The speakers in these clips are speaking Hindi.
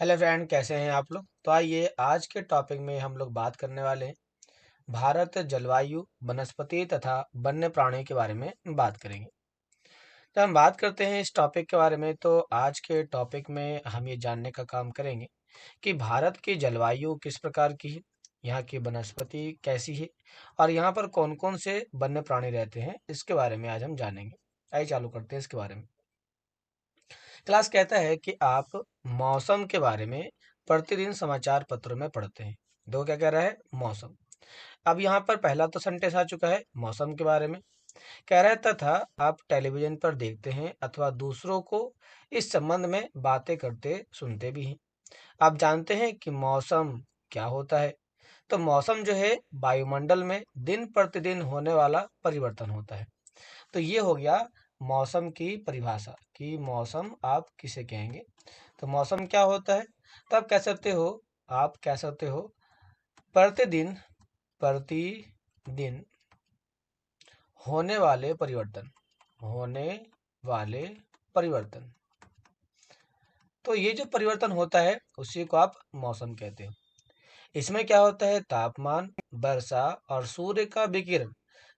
हेलो फ्रेंड, कैसे हैं आप लोग। तो आइए आज के टॉपिक में हम लोग बात करने वाले हैं भारत जलवायु, वनस्पति तथा वन्य प्राणी के बारे में बात करेंगे। तो हम बात करते हैं इस टॉपिक के बारे में, तो आज के टॉपिक में हम ये जानने का काम करेंगे कि भारत की जलवायु किस प्रकार की है, यहाँ की वनस्पति कैसी है और यहाँ पर कौन कौन से वन्य प्राणी रहते हैं, इसके बारे में आज हम जानेंगे। आइए चालू करते हैं इसके बारे में। क्लास कहता है कि आप मौसम के बारे में प्रतिदिन समाचार पत्रों में पढ़ते हैं। दो क्या कह रहा है, मौसम। अब यहाँ पर पहला तो सेंटेंस आ चुका है मौसम के बारे में। कह रहा है तथा आप टेलीविजन पर देखते हैं अथवा दूसरों को इस संबंध में बातें करते सुनते भी हैं। आप जानते हैं कि मौसम क्या होता है। तो मौसम जो है वायुमंडल में दिन प्रतिदिन होने वाला परिवर्तन होता है। तो ये हो गया मौसम की परिभाषा कि मौसम आप किसे कहेंगे। तो मौसम क्या होता है, तो आप कह सकते हो प्रतिदिन प्रतिदिन होने वाले परिवर्तन, होने वाले परिवर्तन। तो ये जो परिवर्तन होता है उसी को आप मौसम कहते हो। इसमें क्या होता है, तापमान, वर्षा और सूर्य का विकिरण,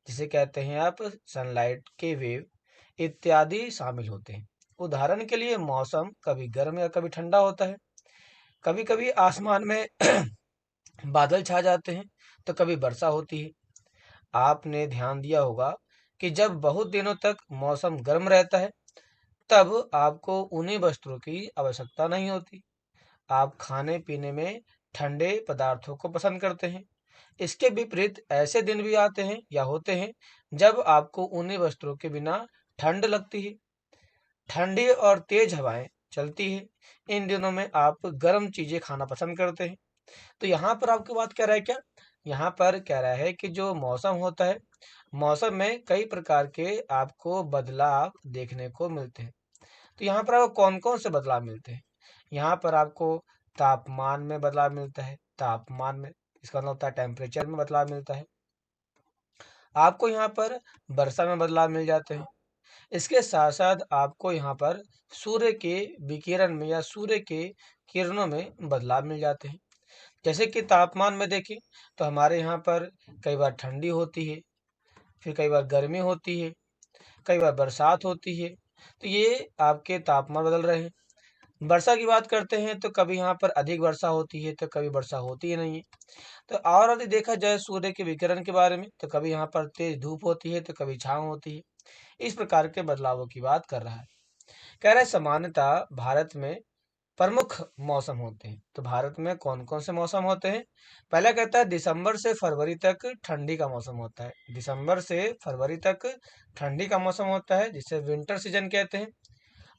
जिसे कहते हैं आप सनलाइट के वेव इत्यादि शामिल होते हैं। उदाहरण के लिए मौसम कभी गर्म या कभी ठंडा होता है। कभी कभी आसमान में बादल छा जाते हैं तो कभी वर्षा होती है। आपने ध्यान दिया होगा कि जब बहुत दिनों तक मौसम गर्म रहता है तब आपको उन्हीं वस्त्रों की आवश्यकता नहीं होती। आप खाने पीने में ठंडे पदार्थों को पसंद करते हैं। इसके विपरीत ऐसे दिन भी आते हैं या होते हैं जब आपको उन्हीं वस्त्रों के बिना ठंड लगती है। ठंडी और तेज हवाएं चलती है। इन दिनों में आप गर्म चीजें खाना पसंद करते हैं। तो यहाँ पर आपकी बात कह रहा है क्या, यहाँ पर कह रहा है कि जो मौसम होता है, मौसम में कई प्रकार के आपको बदलाव देखने को मिलते हैं। तो यहाँ पर आपको कौन कौन से बदलाव मिलते हैं, यहाँ पर आपको तापमान में बदलाव मिलता है। तापमान में इसका मतलब होता है टेम्परेचर में बदलाव मिलता है। आपको यहाँ पर वर्षा में बदलाव मिल जाते हैं। इसके साथ साथ आपको यहाँ पर सूर्य के विकिरण में या सूर्य के किरणों में बदलाव मिल जाते हैं। जैसे कि तापमान में देखें तो हमारे यहाँ पर कई बार ठंडी होती है, फिर कई बार गर्मी होती है, कई बार बरसात होती है। तो ये आपके तापमान बदल रहे हैं। वर्षा की बात करते हैं तो कभी यहाँ पर अधिक वर्षा होती है तो कभी वर्षा होती ही नहीं है। तो और यदि देखा जाए सूर्य के विकिरण के बारे में तो कभी यहाँ पर तेज धूप होती है तो कभी छांव होती है। इस प्रकार के बदलावों की बात कर रहा है। कह रहा है सामान्यतः भारत में प्रमुख मौसम होते हैं। तो भारत में कौन कौन से मौसम होते हैं, पहला कहता है दिसंबर से फरवरी तक ठंडी का मौसम होता है। दिसंबर से फरवरी तक ठंडी का मौसम होता है जिसे विंटर सीजन कहते हैं।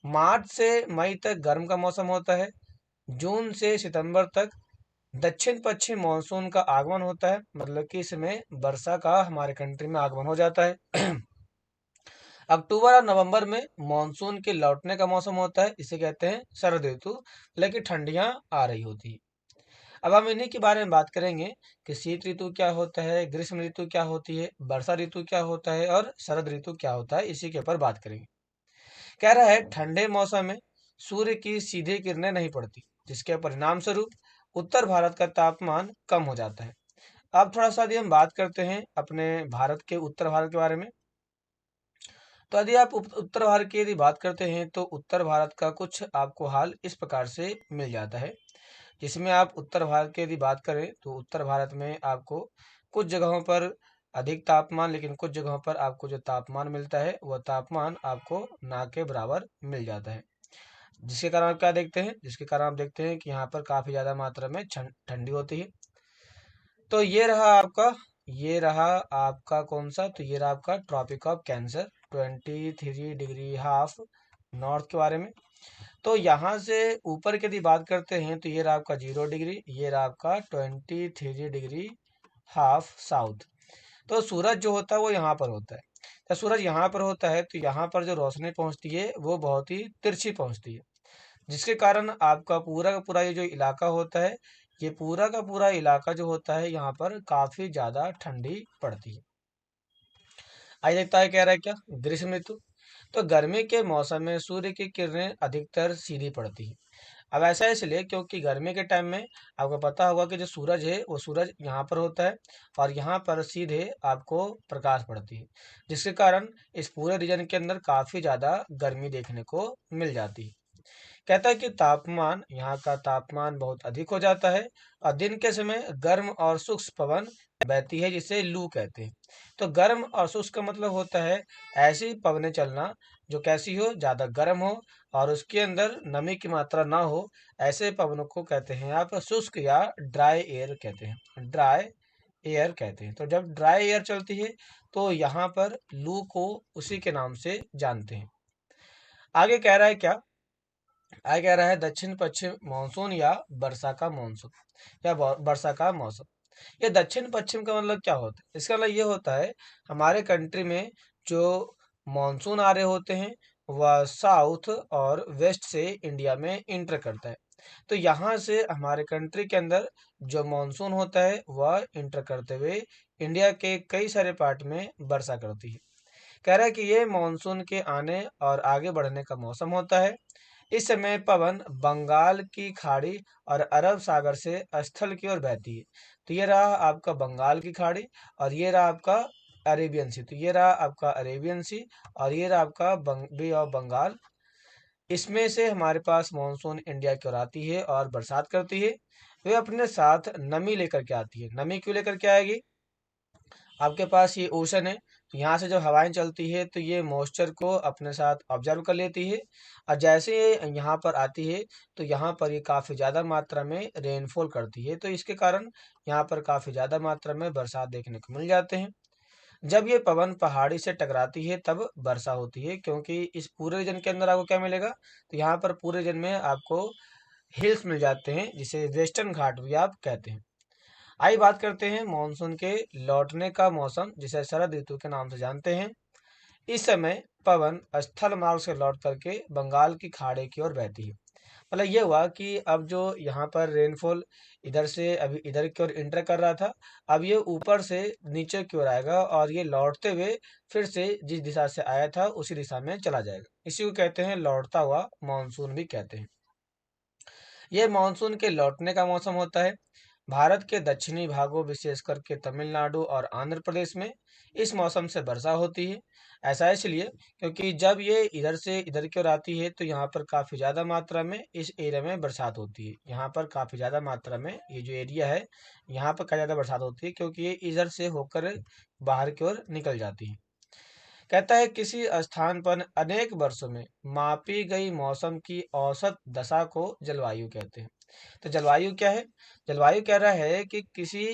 मार्च से मई तक गर्म का मौसम होता है। जून से सितंबर तक दक्षिण पश्चिम मानसून का आगमन होता है, मतलब कि इसमें वर्षा का हमारे कंट्री में आगमन हो जाता है। अक्टूबर और नवंबर में मानसून के लौटने का मौसम होता है, इसे कहते हैं शरद ऋतु, लेकिन ठंडियां आ रही होती है। अब हम इन्हीं के बारे में बात करेंगे कि शीत ऋतु क्या होता है, ग्रीष्म ऋतु क्या होती है, वर्षा ऋतु क्या होता है और शरद ऋतु क्या होता है, इसी के ऊपर बात करेंगे। कह रहा है ठंडे मौसम में सूर्य की सीधी किरणें नहीं पड़ती, जिसके परिणाम स्वरूप उत्तर भारत का तापमान कम हो जाता है। अब थोड़ा सा यदि हम बात करते हैं अपने भारत के उत्तर भारत के बारे में, तो यदि आप उत्तर भारत की यदि बात करते हैं तो उत्तर भारत का कुछ आपको हाल इस प्रकार से मिल जाता है। जिसमें आप उत्तर भारत की यदि बात करें तो उत्तर भारत में आपको कुछ जगहों पर अधिक तापमान, लेकिन कुछ जगहों पर आपको जो तापमान मिलता है वह तापमान आपको ना के बराबर मिल जाता है। जिसके कारण आप क्या देखते हैं, जिसके कारण आप देखते हैं कि यहाँ पर काफी ज्यादा मात्रा में ठंडी होती है। तो ये रहा आपका कौन सा, तो ये रहा आपका tropic of cancer 23 degree half north के बारे में। तो यहाँ से ऊपर की यदि बात करते हैं तो ये रहा आपका 0 डिग्री, ये रहा आपका 23 डिग्री हाफ साउथ। तो सूरज जो होता है वो यहाँ पर होता है। तो सूरज यहाँ पर होता है तो यहाँ पर जो रोशनी पहुँचती है वो बहुत ही तिरछी पहुँचती है, जिसके कारण आपका पूरा का पूरा ये जो इलाका होता है, ये पूरा का पूरा इलाका जो होता है यहाँ पर काफी ज्यादा ठंडी पड़ती है। आइए देखता है कह रहा है क्या, ग्रीष्म ऋतु। तो गर्मी के मौसम में सूर्य की किरणें अधिकतर सीधी पड़ती है। अब ऐसा इसलिए क्योंकि गर्मी के टाइम में आपको पता होगा कि जो सूरज है वो सूरज यहाँ पर होता है और यहाँ पर सीधे आपको प्रकाश पड़ती है, जिसके कारण इस पूरे रीजन के अंदर काफी ज्यादा गर्मी देखने को मिल जाती है। कहता है कि तापमान यहाँ का तापमान बहुत अधिक हो जाता है और दिन के समय गर्म और शुष्क पवन बहती है जिसे लू कहते हैं। तो गर्म और शुष्क का मतलब होता है ऐसी पवनें चलना जो कैसी हो, ज्यादा गर्म हो और उसके अंदर नमी की मात्रा ना हो। ऐसे पवनों को कहते हैं आप शुष्क या ड्राई एयर कहते हैं, ड्राई एयर कहते हैं। तो जब ड्राई एयर चलती है तो यहाँ पर लू को उसी के नाम से जानते हैं। आगे कह रहा है क्या, आगे कह रहा है दक्षिण पश्चिम मानसून या वर्षा का मानसून या वर्षा का मौसम। ये दक्षिण पश्चिम का मतलब क्या होता है? इसका मतलब ये होता है हमारे कंट्री में जो मानसून आ रहे होते हैं वह साउथ और वेस्ट से इंडिया में इंटर करता है। तो यहाँ से हमारे कंट्री के अंदर जो मानसून होता है वह इंटर करते हुए इंडिया के कई सारे पार्ट में वर्षा करती है। कह रहा है कि ये मानसून के आने और आगे बढ़ने का मौसम होता है। इस समय पवन बंगाल की खाड़ी और अरब सागर से स्थल की ओर बहती है। तो ये रहा आपका बंगाल की खाड़ी और ये रहा आपका अरेबियन सी। तो ये रहा आपका अरेबियन सी और ये रहा आपका बे ऑफ बंगाल। इसमें से हमारे पास मानसून इंडिया की ओर आती है और बरसात करती है। वे अपने साथ नमी लेकर के आती है। नमी क्यों लेकर के आएगी? आपके पास ये ओशन है, तो यहाँ से जब हवाएं चलती है तो ये मॉइस्चर को अपने साथ ऑब्जर्व कर लेती है और जैसे ये यहाँ पर आती है तो यहाँ पर ये काफ़ी ज़्यादा मात्रा में रेनफॉल करती है। तो इसके कारण यहाँ पर काफ़ी ज़्यादा मात्रा में बरसात देखने को मिल जाते हैं। जब ये पवन पहाड़ी से टकराती है तब वर्षा होती है, क्योंकि इस पूरे रीजन के अंदर आपको क्या मिलेगा, तो यहाँ पर पूरे रीजन में आपको हिल्स मिल जाते हैं जिसे वेस्टर्न घाट भी आप कहते हैं। आइए बात करते हैं मानसून के लौटने का मौसम जिसे शरद ऋतु के नाम से जानते हैं। इस समय पवन स्थल मार्ग से लौट करके बंगाल की खाड़ी की ओर बहती है। मतलब ये हुआ कि अब जो यहाँ पर रेनफॉल इधर से अभी इधर की ओर इंटर कर रहा था, अब ये ऊपर से नीचे की ओर आएगा और ये लौटते हुए फिर से जिस दिशा से आया था उसी दिशा में चला जाएगा। इसी को कहते हैं लौटता हुआ मानसून भी कहते हैं। ये मानसून के लौटने का मौसम होता है। भारत के दक्षिणी भागों विशेष करके तमिलनाडु और आंध्र प्रदेश में इस मौसम से वर्षा होती है। ऐसा इसलिए क्योंकि जब ये इधर से इधर की ओर आती है तो यहाँ पर काफ़ी ज़्यादा मात्रा में इस एरिया में बरसात होती है। यहाँ पर काफ़ी ज़्यादा मात्रा में ये जो एरिया है यहाँ पर काफ़ी ज़्यादा बरसात होती है क्योंकि ये इधर से होकर बाहर की ओर निकल जाती है। कहता है किसी स्थान पर अनेक वर्षों में मापी गई मौसम की औसत दशा को जलवायु कहते हैं। तो जलवायु क्या है? जलवायु कह रहा है कि किसी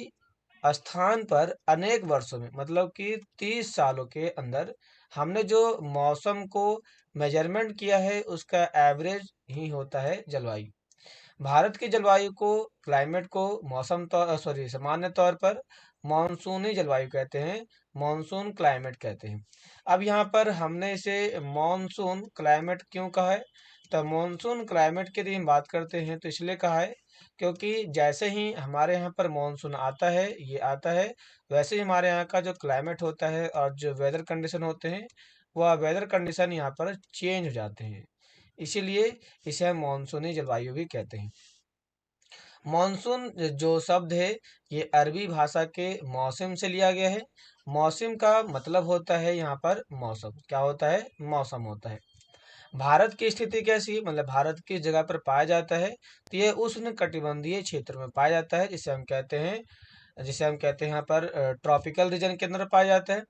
स्थान पर अनेक वर्षों में मतलब कि 30 सालों के अंदर हमने जो मौसम को मेजरमेंट किया है उसका एवरेज ही होता है जलवायु। भारत की जलवायु को क्लाइमेट को मौसम तो सॉरी सामान्य तौर पर मॉनसूनी जलवायु कहते हैं, मॉनसून क्लाइमेट कहते हैं। अब यहाँ पर हमने इसे मॉनसून क्लाइमेट क्यों कहा है? तो मॉनसून क्लाइमेट की यदि हम बात करते हैं तो इसलिए कहा है क्योंकि जैसे ही हमारे यहाँ पर मॉनसून आता है, ये आता है, वैसे ही हमारे यहाँ का जो क्लाइमेट होता है और जो वेदर कंडीशन होते हैं वह वेदर कंडीशन यहाँ पर चेंज हो जाते हैं। इसीलिए इसे हम मानसूनी जलवायु भी कहते हैं। मानसून जो शब्द है ये अरबी भाषा के मौसम से लिया गया है। मौसम का मतलब होता है यहाँ पर मौसम। क्या होता है? मौसम होता है। भारत की स्थिति कैसी है, मतलब भारत किस जगह पर पाया जाता है, तो ये उष्ण कटिबंधीय क्षेत्र में पाया जाता है जिसे हम कहते हैं यहाँ पर ट्रॉपिकल रीजन के अंदर पाया जाता है।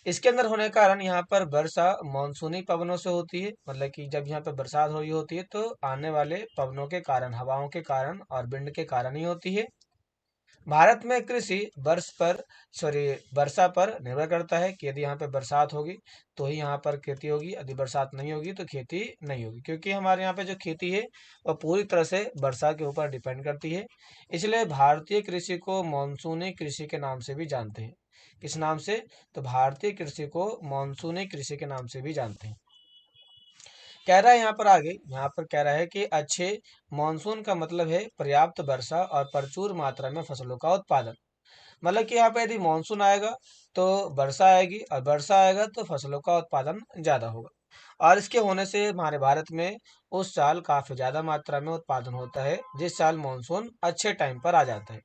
इसके अंदर होने के कारण यहाँ पर वर्षा मानसूनी पवनों से होती है, मतलब कि जब यहाँ पर बरसात हो रही होती है तो आने वाले पवनों के कारण, हवाओं के कारण और विंड के कारण ही होती है। भारत में कृषि वर्ष पर सॉरी वर्षा पर निर्भर करता है कि यदि यहाँ पे बरसात होगी तो ही यहाँ पर खेती होगी, यदि बरसात नहीं होगी तो खेती नहीं होगी, क्योंकि हमारे यहाँ पे जो खेती है वह पूरी तरह से वर्षा के ऊपर डिपेंड करती है। इसलिए भारतीय कृषि को मानसूनी कृषि के नाम से भी जानते हैं। किस नाम से? तो भारतीय कृषि को मानसूनी कृषि के नाम से भी जानते हैं। कह रहा है यहाँ पर आगे, यहाँ पर कह रहा है कि अच्छे मानसून का मतलब है पर्याप्त वर्षा और प्रचुर मात्रा में फसलों का उत्पादन। मतलब कि यहाँ पे यदि मानसून आएगा तो वर्षा आएगी और वर्षा आएगा तो फसलों का उत्पादन ज्यादा होगा। और इसके होने से हमारे भारत में उस साल काफी ज्यादा मात्रा में उत्पादन होता है, जिस साल मानसून अच्छे टाइम पर आ जाता है।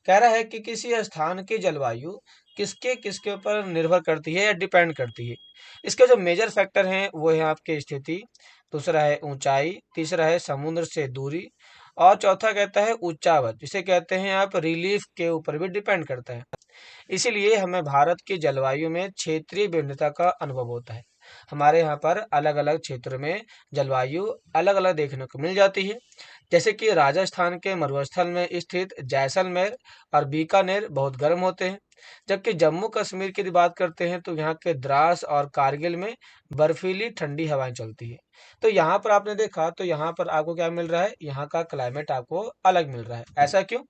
कह रहा है कि किसी स्थान की जलवायु किसके किसके ऊपर निर्भर करती है या डिपेंड करती है। इसके जो मेजर फैक्टर हैं वो है आपकी स्थिति, दूसरा है ऊंचाई, तीसरा है समुद्र से दूरी, और चौथा कहता है उच्चावत, जिसे कहते हैं आप रिलीफ के ऊपर भी डिपेंड करता है। इसीलिए हमें भारत की जलवायु में क्षेत्रीय विभिन्नता का अनुभव होता है। हमारे यहाँ पर अलग अलग क्षेत्र में जलवायु अलग अलग देखने को मिल जाती है। जैसे कि राजस्थान के मरुस्थल में स्थित जैसलमेर और बीकानेर बहुत गर्म होते हैं, जबकि जम्मू कश्मीर की यदि बात करते हैं तो यहाँ के द्रास और कारगिल में बर्फीली ठंडी हवाएं चलती है। तो यहाँ पर आपने देखा तो यहाँ पर आपको क्या मिल रहा है, यहाँ का क्लाइमेट आपको अलग मिल रहा है। ऐसा क्यों?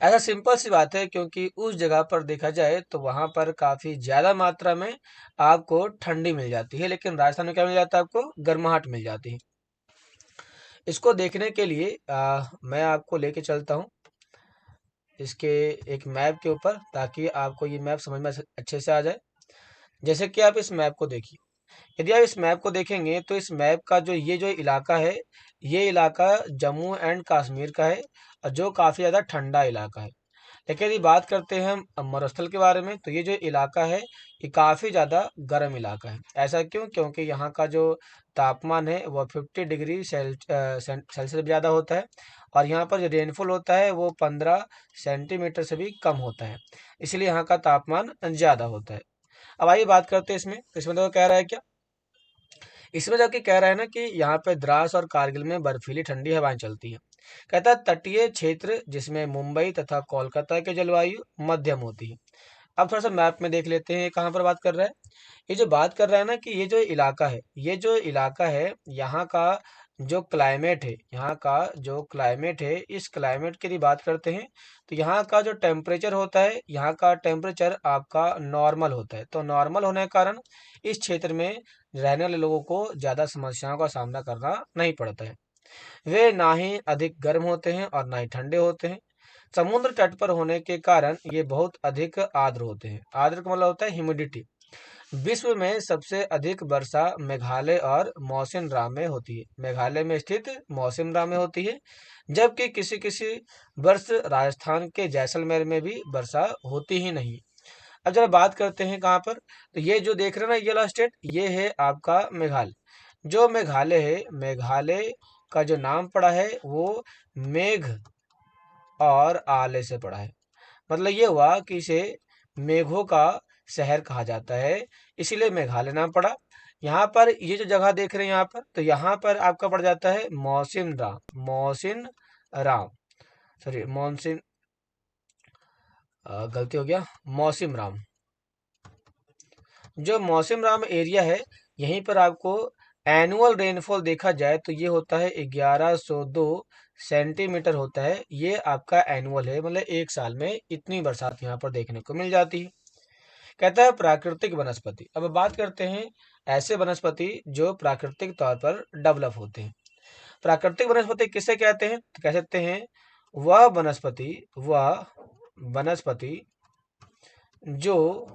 ऐसा सिंपल सी बात है, क्योंकि उस जगह पर देखा जाए तो वहां पर काफी ज्यादा मात्रा में आपको ठंडी मिल जाती है, लेकिन राजस्थान में क्या मिल जाता है, आपको गर्माहट मिल जाती है। इसको देखने के लिए मैं आपको लेके चलता हूँ इसके एक मैप के ऊपर, ताकि आपको ये मैप समझ में अच्छे से आ जाए। जैसे कि आप इस मैप को देखिए, यदि आप इस मैप को देखेंगे तो इस मैप का जो इलाका है, ये इलाका जम्मू एंड कश्मीर का है, और जो काफी ज्यादा ठंडा इलाका है। लेकिन यदि बात करते हैं हम मरुस्थल के बारे में, तो ये जो इलाका है ये काफ़ी ज़्यादा गर्म इलाका है। ऐसा क्यों? क्योंकि यहाँ का जो तापमान है वह 50 डिग्री सेल्सियस ज़्यादा होता है, और यहाँ पर जो रेनफॉल होता है वो 15 सेंटीमीटर से भी कम होता है। इसलिए यहाँ का तापमान ज़्यादा होता है। अब आइए बात करते हैं इसमें तो कह रहा है क्या, इसमें जाके कह रहा है ना कि यहाँ पे द्रास और कारगिल में बर्फीली ठंडी हवाएं चलती हैं। कहता है तटीय क्षेत्र जिसमें मुंबई तथा कोलकाता की जलवायु मध्यम होती है। अब थोड़ा सा मैप में देख लेते हैं ये कहाँ पर बात कर रहा है। ये जो बात कर रहा है ना कि ये जो इलाका है यहाँ का जो क्लाइमेट है, यहाँ का जो क्लाइमेट है, इस क्लाइमेट की यदि बात करते हैं तो यहाँ का जो टेम्परेचर होता है, यहाँ का टेम्परेचर आपका नॉर्मल होता है। तो नॉर्मल होने के कारण इस क्षेत्र में रहने वाले लोगों को ज़्यादा समस्याओं का सामना करना नहीं पड़ता है। वे ना ही अधिक गर्म होते हैं और ना ही ठंडे होते हैं। समुद्र तट पर होने के कारण ये बहुत अधिक आर्द्र होते हैं। आर्द्र का मतलब होता है ह्यूमिडिटी। विश्व में सबसे अधिक वर्षा मेघालय और मौसिनराम में होती है। मेघालय में स्थित मौसिनराम में होती है, जबकि किसी किसी वर्ष राजस्थान के जैसलमेर में भी वर्षा होती ही नहीं। अब जरा बात करते हैं कहाँ पर, तो ये जो देख रहे हैं ना ये वाला स्टेट, ये है आपका मेघालय। जो मेघालय है, मेघालय का जो नाम पड़ा है वो मेघ और आले से पड़ा है। मतलब ये हुआ कि इसे मेघों का शहर कहा जाता है, इसीलिए मेघालय नाम पड़ा। यहाँ पर ये जो जगह देख रहे हैं यहाँ पर, तो यहाँ पर आपका पड़ जाता है मौसिन राम, मौसिन राम, सॉरी मौसिन, गलती हो गया, मौसिम राम। जो मौसिम राम एरिया है, यहीं पर आपको एनुअल रेनफॉल देखा जाए तो ये होता है 1102 सेंटीमीटर होता है। ये आपका एनुअल है, मतलब एक साल में इतनी बरसात यहाँ पर देखने को मिल जाती है। कहता है प्राकृतिक वनस्पति। अब बात करते हैं ऐसे वनस्पति जो प्राकृतिक तौर पर डेवलप होते हैं। प्राकृतिक वनस्पति किसे कहते हैं? तो कह सकते हैं वह वनस्पति जो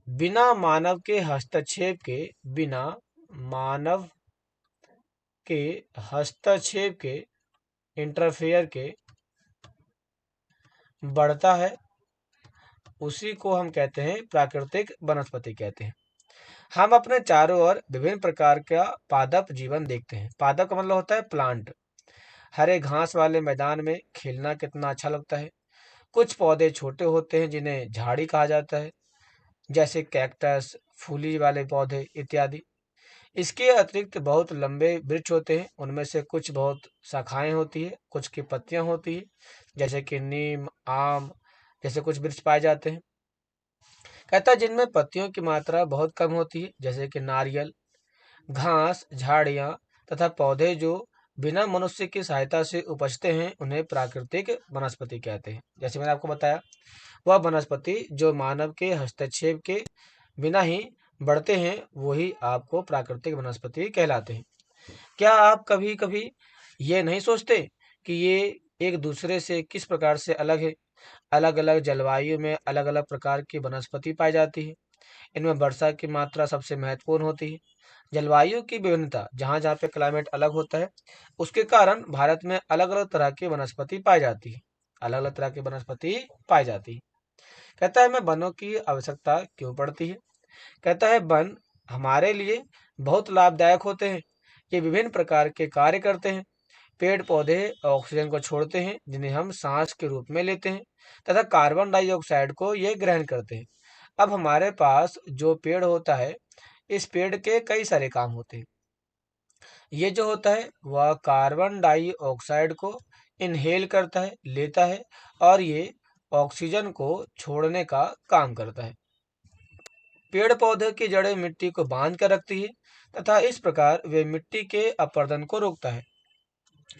बिना मानव के हस्तक्षेप के इंटरफेयर के बढ़ता है, उसी को हम कहते हैं प्राकृतिक वनस्पति कहते हैं। हम अपने चारों ओर विभिन्न प्रकार का पादप जीवन देखते हैं। पादप का मतलब होता है प्लांट। हरे घास वाले मैदान में खेलना कितना अच्छा लगता है। कुछ पौधे छोटे होते हैं जिन्हें झाड़ी कहा जाता है, जैसे कैक्टस, फूली वाले पौधे इत्यादि। इसके अतिरिक्त बहुत लंबे वृक्ष होते हैं, उनमें से कुछ बहुत शाखाएं होती है, कुछ की पत्तियां होती है, जैसे कि नीम, आम जैसे कुछ वृक्ष पाए जाते हैं। कहता है जिनमें पत्तियों की मात्रा बहुत कम होती है, जैसे कि नारियल। घास, झाड़ियाँ तथा पौधे जो बिना मनुष्य की सहायता से उपजते हैं उन्हें प्राकृतिक वनस्पति कहते हैं। जैसे मैंने आपको बताया, वह वनस्पति जो मानव के हस्तक्षेप के बिना ही बढ़ते हैं वही आपको प्राकृतिक वनस्पति कहलाते हैं। क्या आप कभी कभी ये नहीं सोचते कि ये एक दूसरे से किस प्रकार से अलग है? अलग अलग जलवायु में अलग अलग प्रकार की वनस्पति पाई जाती है। इनमें वर्षा की मात्रा सबसे महत्वपूर्ण होती है। जलवायु की विभिन्नता, जहाँ जहाँ पे क्लाइमेट अलग होता है, उसके कारण भारत में अलग अलग तरह की वनस्पति पाई जाती है। अलग अलग तरह की वनस्पति पाई जाती है। कहता है हमें वनों की आवश्यकता क्यों पड़ती है। कहता है वन हमारे लिए बहुत लाभदायक होते हैं। ये विभिन्न प्रकार के कार्य करते हैं। पेड़ पौधे ऑक्सीजन को छोड़ते हैं, जिन्हें हम सांस के रूप में लेते हैं, तथा कार्बन डाइऑक्साइड को ये ग्रहण करते हैं। अब हमारे पास जो पेड़ होता है, इस पेड़ के कई सारे काम होते हैं। ये जो होता है वह कार्बन डाइऑक्साइड को इनहेल करता है, लेता है, और ये ऑक्सीजन को छोड़ने का काम करता है। पेड़ पौधे की जड़ें मिट्टी को बांध कर रखती है, तथा इस प्रकार वे मिट्टी के अपरदन को रोकता है।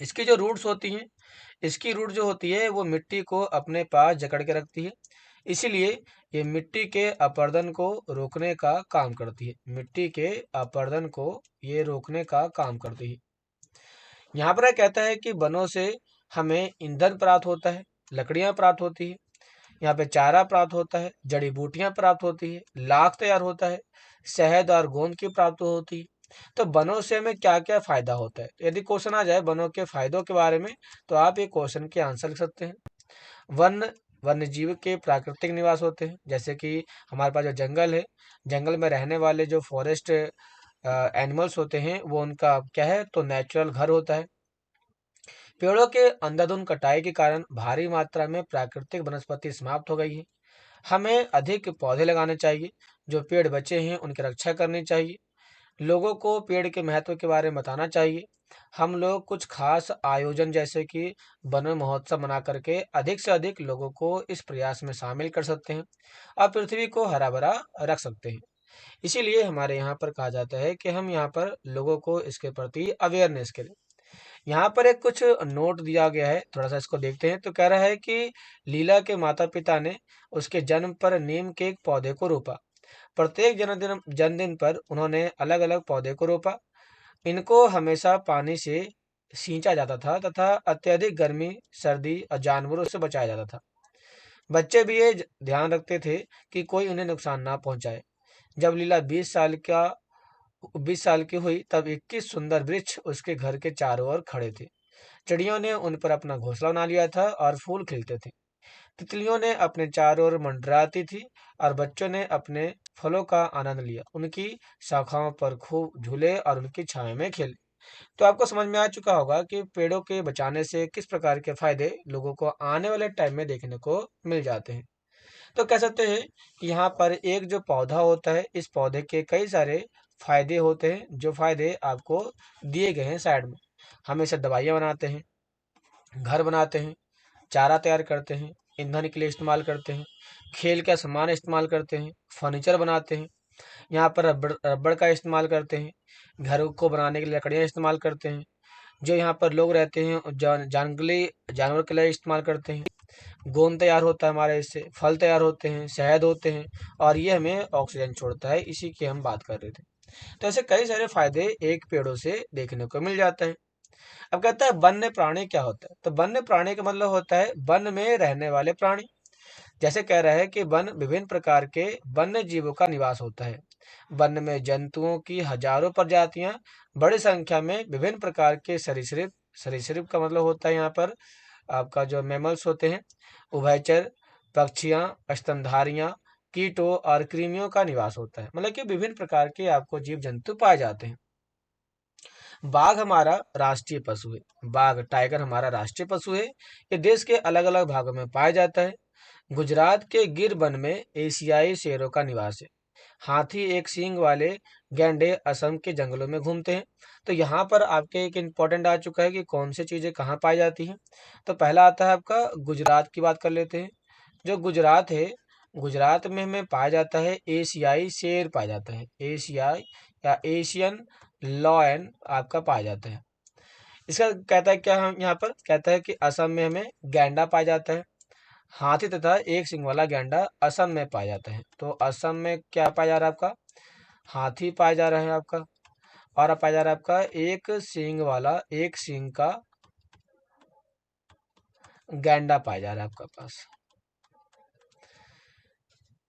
इसकी जो रूट्स होती हैं, इसकी रूट जो होती है वो मिट्टी को अपने पास जकड़ के रखती है। इसीलिए ये मिट्टी के अपरदन को रोकने का काम करती है। मिट्टी के अपरदन को ये रोकने का काम करती है। यहाँ पर कहता है कि वनों से हमें ईंधन प्राप्त होता है, लकड़ियाँ प्राप्त होती है, यहाँ पे चारा प्राप्त होता है, जड़ी बूटियां प्राप्त होती है, लाख तैयार होता है, शहद और गोंद की प्राप्त होती है। तो वनों से हमें क्या क्या फायदा होता है। यदि क्वेश्चन आ जाए वनों के फायदों के बारे में, तो आप ये क्वेश्चन के आंसर लिख सकते हैं। वन वन्य जीव के प्राकृतिक निवास होते हैं। जैसे कि हमारे पास जो जंगल है, जंगल में रहने वाले जो फॉरेस्ट एनिमल्स होते हैं, वो उनका क्या है, तो नेचुरल घर होता है। पेड़ों के अंधाधुंध कटाई के कारण भारी मात्रा में प्राकृतिक वनस्पति समाप्त हो गई है। हमें अधिक पौधे लगाने चाहिए। जो पेड़ बचे हैं उनकी रक्षा करनी चाहिए। लोगों को पेड़ के महत्व के बारे में बताना चाहिए। हम लोग कुछ खास आयोजन जैसे कि वन महोत्सव मना करके अधिक से अधिक लोगों को इस प्रयास में शामिल कर सकते हैं और पृथ्वी को हरा भरा रख सकते हैं। इसीलिए हमारे यहाँ पर कहा जाता है कि हम यहाँ पर लोगों को इसके प्रति अवेयरनेस करें। यहाँ पर एक कुछ नोट दिया गया है, थोड़ा सा इसको देखते हैं। तो कह रहा है कि लीला के माता पिता ने उसके जन्म पर नीम के एक पौधे को रोपा। प्रत्येक जन्मदिन पर उन्होंने अलग अलग पौधे को रोपा। इनको हमेशा पानी से सींचा जाता था तथा अत्यधिक गर्मी, सर्दी और जानवरों से बचाया जाता था। बच्चे भी ये ध्यान रखते थे कि कोई उन्हें नुकसान ना पहुंचाए। जब लीला 20 साल की हुई, तब 21 सुंदर वृक्ष उसके घर के चारों ओर खड़े थे। चिड़ियों ने उन पर अपना घोंसला बना लिया था और फूल खिलते थे। तितलियों ने अपने चारों ओर मंडराती थी और बच्चों ने अपने फलों का आनंद लिया। उनकी शाखाओं पर खूब झूले और उनकी छाया में खेले। तो आपको समझ में आ चुका होगा कि पेड़ों के बचाने से किस प्रकार के फायदे लोगों को आने वाले टाइम में देखने को मिल जाते हैं। तो कह सकते हैं कि यहाँ पर एक जो पौधा होता है, इस पौधे के कई सारे फायदे होते हैं। जो फायदे आपको दिए गए हैं साइड में। हम इसे दवाइयाँ बनाते हैं, घर बनाते हैं, चारा तैयार करते हैं, ईंधन के लिए इस्तेमाल करते हैं, खेल का सामान इस्तेमाल करते हैं, फर्नीचर बनाते हैं, यहाँ पर रबड़ रबड़ का इस्तेमाल करते हैं, घर को बनाने के लिए लकड़ियाँ इस्तेमाल करते हैं। जो यहाँ पर लोग रहते हैं जंगली जानवर के लिए इस्तेमाल करते हैं। गोंद तैयार होता है हमारे इससे, फल तैयार होते हैं, शहद होते हैं, और ये हमें ऑक्सीजन छोड़ता है। इसी की हम बात कर रहे थे। तो ऐसे कई सारे फायदे एक पेड़ों से देखने को मिल जाता है। अब कहता है वन्य प्राणी क्या होता है। तो वन्य प्राणी का मतलब होता है वन में रहने वाले प्राणी। जैसे कह रहा है कि वन विभिन्न प्रकार के वन्य जीवों का निवास होता है। वन में जंतुओं की हजारों प्रजातियां, बड़ी संख्या में विभिन्न प्रकार के सरीसृप, सरीसृप का मतलब होता है यहाँ पर आपका जो मैमल्स होते हैं, उभयचर, पक्षियां, स्तनधारियां, कीटों और कृमियों का निवास होता है। मतलब कि विभिन्न प्रकार के आपको जीव जंतु पाए जाते हैं। बाघ हमारा राष्ट्रीय पशु है। बाघ, टाइगर हमारा राष्ट्रीय पशु है। ये देश के अलग अलग भागों में पाया जाता है। गुजरात के गिर वन में एशियाई शेरों का निवास है। हाथी एक सींग वाले गैंडे असम के जंगलों में घूमते हैं। तो यहाँ पर आपके एक इम्पोर्टेंट आ चुका है कि कौन सी चीजें कहाँ पाई जाती हैं। तो पहला आता है आपका गुजरात की बात कर लेते हैं। जो गुजरात है, गुजरात में हमें पाया जाता है एशियाई शेर पाया जाता है। एशियाई या एशियन लॉयन आपका पाया जाता है। इसका कहता है क्या, हम यहाँ पर कहता है कि असम में हमें गैंडा पाया जाता है। हाथी तथा एक सींग वाला गैंडा असम में पाया जाता है। तो असम में क्या पाया जा रहा है आपका, हाथी पाया जा रहा है आपका, और पाया जा रहा है आपका एक सींग वाला, एक सींग का गैंडा पाया जा रहा है आपका पास।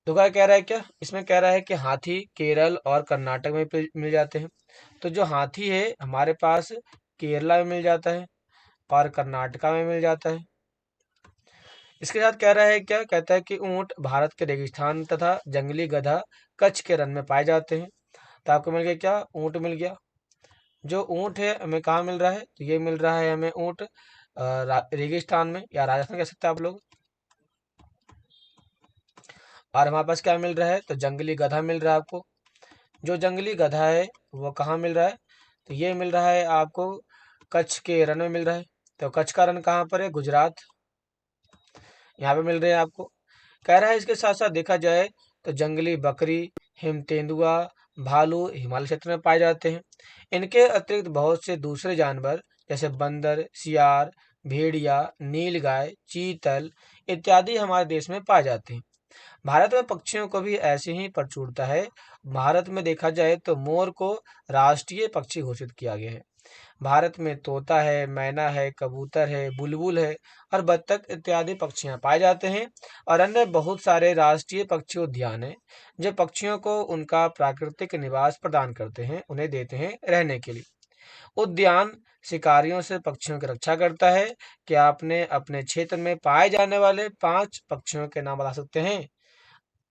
तो क्या कह रहा है, क्या इसमें कह रहा है कि हाथी केरल और कर्नाटक में मिल जाते हैं। तो जो हाथी है हमारे पास केरला में मिल जाता है और कर्नाटका में मिल जाता है। इसके साथ कह रहा है, क्या कहता है कि ऊंट भारत के रेगिस्तान तथा जंगली गधा कच्छ के रण में पाए जाते हैं। तो आपको मिल गया, क्या ऊंट मिल गया। जो ऊंट है हमें कहाँ मिल रहा है, तो ये मिल रहा है हमें ऊंट रेगिस्तान में या राजस्थान कह सकते हैं आप लोग। और हमारे पास क्या मिल रहा है, तो जंगली गधा मिल रहा है आपको। जो जंगली गधा है वो कहाँ मिल रहा है, तो ये मिल रहा है आपको कच्छ के रण में मिल रहा है। तो कच्छ का रण कहाँ पर है, गुजरात, यहाँ पे मिल रहे हैं आपको। कह रहा है इसके साथ साथ देखा जाए तो जंगली बकरी, हिम तेंदुआ, भालू हिमालय क्षेत्र में पाए जाते हैं। इनके अतिरिक्त बहुत से दूसरे जानवर जैसे बंदर, सियार, भेड़िया, नीलगाय, चीतल इत्यादि हमारे देश में पाए जाते हैं। भारत में पक्षियों को भी ऐसी ही प्रचुरता है। भारत में देखा जाए तो मोर को राष्ट्रीय पक्षी घोषित किया गया है। भारत में तोता है, मैना है, कबूतर है, बुलबुल है और बत्तख इत्यादि पक्षियां पाए जाते हैं। और अन्य बहुत सारे राष्ट्रीय पक्षी उद्यान हैं जो पक्षियों को उनका प्राकृतिक निवास प्रदान करते हैं, उन्हें देते हैं रहने के लिए। उद्यान शिकारियों से पक्षियों की रक्षा करता है। क्या आपने अपने क्षेत्र में पाए जाने वाले 5 पक्षियों के नाम बता सकते हैं?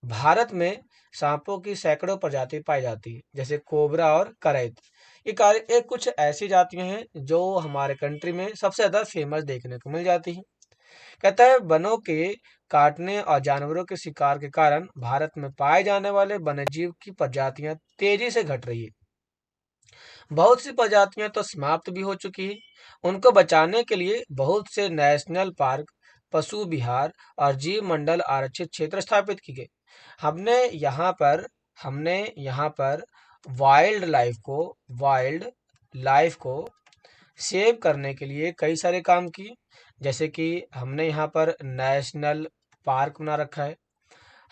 भारत में सांपों की सैकड़ों प्रजाति पाई जाती है, जैसे कोबरा और करैत। ये कुछ ऐसी जातियां हैं जो हमारे कंट्री में सबसे ज्यादा फेमस देखने को मिल जाती हैं। कहता है वनों के काटने और जानवरों के शिकार के कारण भारत में पाए जाने वाले वन्यजीव की प्रजातियां तेजी से घट रही है। बहुत सी प्रजातियां तो समाप्त भी हो चुकी है। उनको बचाने के लिए बहुत से नेशनल पार्क, पशु विहार और जीव मंडल आरक्षित क्षेत्र स्थापित किए गए। हमने यहाँ पर हमने यहाँ पर वाइल्ड लाइफ को वाइल्ड लाइफ को सेव करने के लिए कई सारे काम किए। जैसे कि हमने यहाँ पर नेशनल पार्क बना रखा है,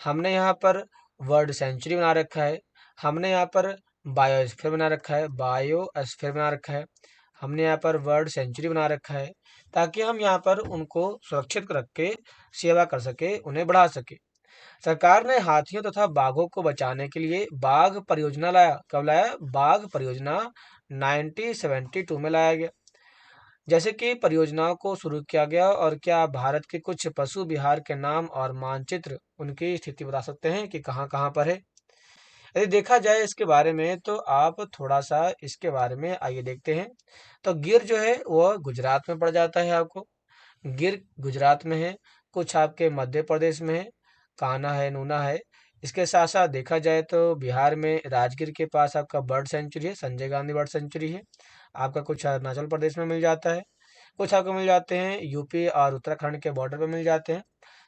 हमने यहाँ पर वर्ल्ड सेंचुरी बना रखा है, हमने यहाँ पर बायोस्फीयर बना रखा है, बायोस्फीयर बना रखा है, हमने यहाँ पर वर्ल्ड सेंचुरी बना रखा है, ताकि हम यहाँ पर उनको सुरक्षित रख के सेवा कर सके, उन्हें बढ़ा सके। सरकार ने हाथियों तथा बाघों को बचाने के लिए बाघ परियोजना लाया। कब लाया? बाघ परियोजना 1972 में लाया गया। जैसे कि परियोजनाओं को शुरू किया गया। और क्या आप भारत के कुछ पशु विहार के नाम और मानचित्र उनकी स्थिति बता सकते हैं कि कहाँ कहाँ पर है? यदि देखा जाए इसके बारे में तो आप थोड़ा सा इसके बारे में आइए देखते हैं। तो गिर जो है वह गुजरात में पड़ जाता है आपको। गिर गुजरात में है। कुछ आपके मध्य प्रदेश में है, कान्हा है, नूना है। इसके साथ साथ देखा जाए तो बिहार में राजगीर के पास आपका बर्ड सेंचुरी है, संजय गांधी बर्ड सेंचुरी है। आपका कुछ अरुणाचल प्रदेश में मिल जाता है, कुछ आपको मिल जाते हैं यूपी और उत्तराखंड के बॉर्डर पे मिल जाते हैं।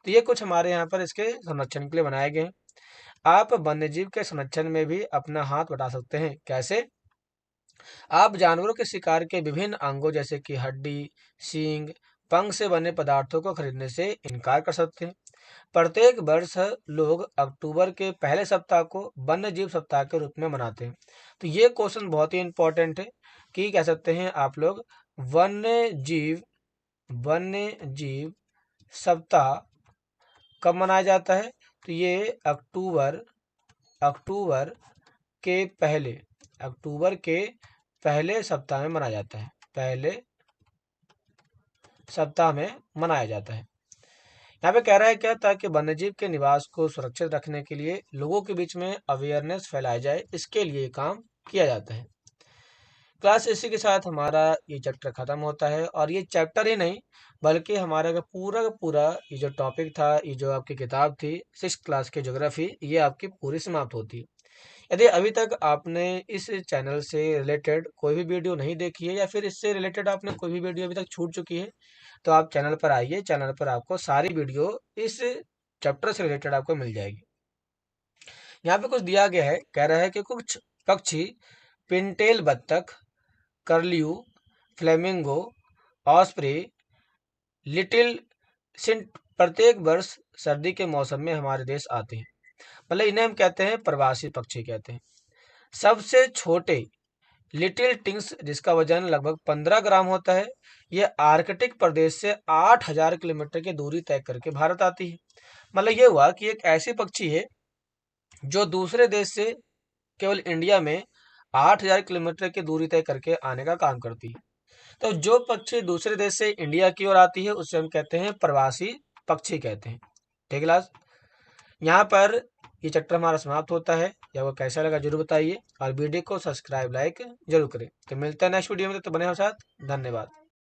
तो ये कुछ हमारे यहाँ पर इसके संरक्षण के लिए बनाए गए हैं। आप वन्यजीव के संरक्षण में भी अपना हाथ बटा सकते हैं। कैसे? आप जानवरों के शिकार के विभिन्न अंगों जैसे कि हड्डी, सींग, पंख से बने पदार्थों को खरीदने से इनकार कर सकते हैं। प्रत्येक वर्ष लोग अक्टूबर के पहले सप्ताह को वन्य जीव सप्ताह के रूप में मनाते हैं। तो ये क्वेश्चन बहुत ही इंपॉर्टेंट है कि कह सकते हैं आप लोग वन्य जीव वन्य जीव सप्ताह कब मनाया जाता है? तो ये अक्टूबर अक्टूबर के पहले अक्टूबर के पहले सप्ताह में मनाया जाता है। पहले सप्ताह में मनाया जाता है। यहाँ पे कह रहा है क्या, ताकि वन्यजीव के निवास को सुरक्षित रखने के लिए लोगों के बीच में अवेयरनेस फैलाई जाए, इसके लिए काम किया जाता है। क्लास इसी के साथ हमारा ये चैप्टर खत्म होता है। और ये चैप्टर ही नहीं बल्कि हमारा का पूरा ये जो टॉपिक था, ये जो आपकी किताब थी 6th क्लास की ज्योग्राफी, ये आपकी पूरी समाप्त होती है। यदि अभी तक आपने इस चैनल से रिलेटेड कोई भी वीडियो नहीं देखी है या फिर इससे रिलेटेड आपने कोई भी वीडियो अभी तक छूट चुकी है, तो आप चैनल पर आइए। चैनल पर आपको सारी वीडियो इस चैप्टर से रिलेटेड आपको मिल जाएगी। यहाँ पे कुछ दिया गया है, कह रहा है कि कुछ पक्षी पिनटेल बत्तख, करलियू, फ्लेमिंगो, ऑस्प्रे, लिटिल सिंट प्रत्येक वर्ष सर्दी के मौसम में हमारे देश आते हैं। मतलब इन्हें हम कहते हैं प्रवासी पक्षी कहते हैं। सबसे छोटे लिटिल टिंग्स जिसका वजन लगभग 15 ग्राम होता है, यह आर्कटिक प्रदेश से 8000 किलोमीटर की दूरी तय करके भारत आती है। मतलब ये हुआ कि एक ऐसी पक्षी है जो दूसरे देश से केवल इंडिया में 8,000 किलोमीटर की दूरी तय करके आने का काम करती है। तो जो पक्षी दूसरे देश से इंडिया की ओर आती है उसे हम कहते हैं प्रवासी पक्षी कहते हैं। ठीक है लास्ट, यहाँ पर ये चैप्टर हमारा समाप्त होता है। या वो कैसा लगा जरूर बताइए, और वीडियो को सब्सक्राइब लाइक जरूर करें। तो मिलते हैं नेक्स्ट वीडियो में, तो बने हो साथ। धन्यवाद।